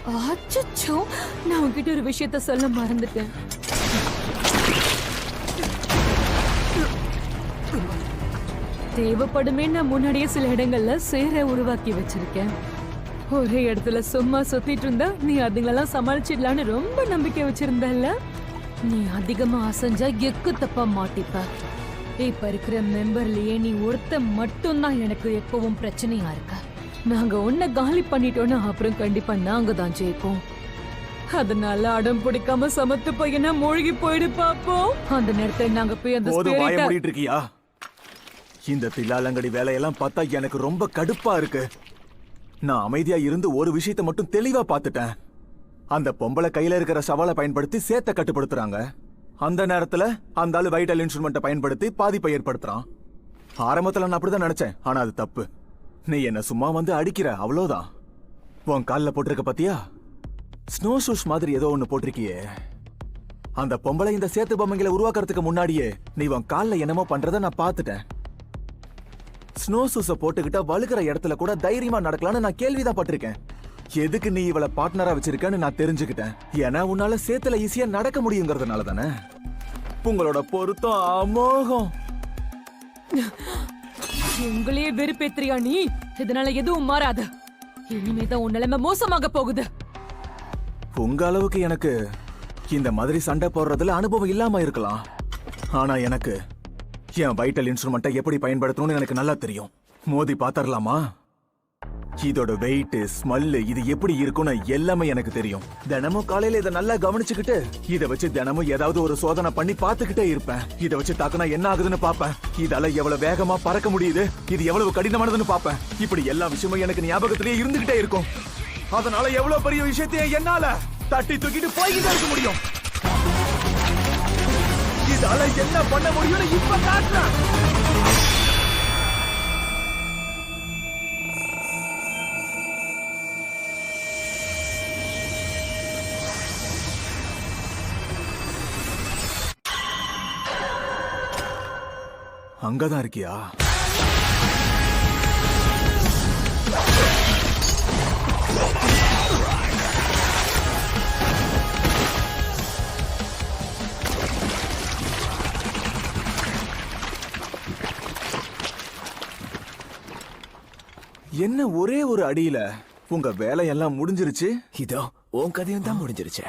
அச்சச்சோ, நான் உன்கிட்ட ஒரு விஷயத்த சொல்ல மறந்துட்டேன். தேவைப்படுமே நான் முன்னாடியே சில இடங்கள்ல சேர உருவாக்கி வச்சிருக்கேன். ஒரே இடத்துல சும்மா சுத்திட்டு இருந்தா நீ அதுங்களெல்லாம் சமாளிச்சிடலான்னு ரொம்ப நம்பிக்கை வச்சிருந்தல்ல. நீ அதிகமா அசைஞ்சா எக்கு தப்பா மாட்டிப்ப. இப்ப இருக்கிற மெம்பர்லயே நீ ஒருத்த மட்டும்தான் எனக்கு எப்பவும் பிரச்சனையா இருக்க. நாங்க உன்னை காலி பண்ணிட்டோம்னா அப்புறம் கண்டிப்பா நாங்க தான் ஜெயிப்போம். அதனால அடம் பிடிக்காம சமத்து பையனா மூழ்கி போயிடு பாப்போம். அந்த நேரத்துல நாங்க போய் அந்த மூடிட்டு இருக்கியா? இந்த தில்லாலங்கடி வேலையெல்லாம் பார்த்தா எனக்கு ரொம்ப கடுப்பா இருக்கு. நான் அமைதியா இருந்து ஒரு விஷயத்தை மட்டும் தெளிவா பார்த்துட்டேன். அந்த பொம்பளை கையில இருக்கிற சவாலை பயன்படுத்தி சேத்த கட்டுப்படுத்துறாங்க. அந்த நேரத்துல அந்த ஆளு வைட்டல் இன்ஸ்ட்ருமெண்ட்டை பயன்படுத்தி பாதிப்பை ஏற்படுத்துறான். ஆரம்பத்துல நான் அப்படிதான் நினைச்சேன், ஆனா அது தப்பு. நீ என்ன சும்மா வந்து அடிக்கிற, அவ்வளவுதான். உன் காலில் போட்டிருக்க பாத்தியா, ஸ்னோ ஷூஸ் மாதிரி ஏதோ ஒண்ணு போட்டிருக்கியே. அந்த பொம்பளை இந்த சேத்து பொம்மைகளை உருவாக்குறதுக்கு முன்னாடியே நீ உன் காலில் என்னமோ பண்றத நான் பார்த்துட்டேன். ஸ்னோ ஷூஸ போட்டுக்கிட்ட வழுக்கிற இடத்துல கூட தைரியமா நடக்கலாம்னு நான் கேள்விதான் பட்டிருக்கேன். எதுக்கு நீ இவளை பார்ட்னரா வச்சிருக்கன்னு நான் தெரிஞ்சுக்கிட்டேன். ஏன்னா உன்னால சேத்துல ஈஸியா நடக்க முடியுங்கிறதுனால தானே. உங்களோட பொருத்தம் அமோகம். உங்களையே வெறுப்பேத்திரியா நீ? இதனால எதுவும் மாறாது. இனிமேதான் உன் நிலைமை மோசமாக போகுது. உங்க அளவுக்கு எனக்கு இந்த மாதிரி சண்டை போடுறதுல அனுபவம் இல்லாம இருக்கலாம். ஆனா எனக்கு என் வைட்டல் இன்ஸ்ட்ருமெண்ட்டை எப்படி பயன்படுத்தணும்னு எனக்கு நல்லா தெரியும். மோதி பாத்தரலாமா? இதோட வெயிட், ஸ்மெல், இது எப்படி இருக்கும்னு எல்லாமே எனக்கு தெரியும். தினமும் காலையில இதை நல்லா கவனிச்சுக்கிட்டு இதை வச்சு தினமும் ஏதாவது ஒரு சோதனை பண்ணி பார்த்துக்கிட்டே இருப்பேன். இதை வச்சு தாக்குனா என்ன ஆகுதுன்னு பாப்பேன். இதால எவ்வளவு வேகமா பறக்க முடியுது, இது எவ்வளவு கடினமானதுன்னு பாப்பேன். இப்படி எல்லா விஷயமும் எனக்கு ஞாபகத்திலேயே இருந்துகிட்டே இருக்கும். அதனால எவ்வளவு பெரிய விஷயத்தையும் என்னால தட்டி தூக்கிட்டு போய்கிட்டே இருக்க முடியும். இதால என்ன பண்ண முடியும்னு இப்ப காட்டுறேன். அங்கதான் இருக்கியா? என்ன ஒரே ஒரு அடியில உங்க வேலையெல்லாம் முடிஞ்சிருச்சு? இதோ உன் கதையும் தான் முடிஞ்சிருச்சு.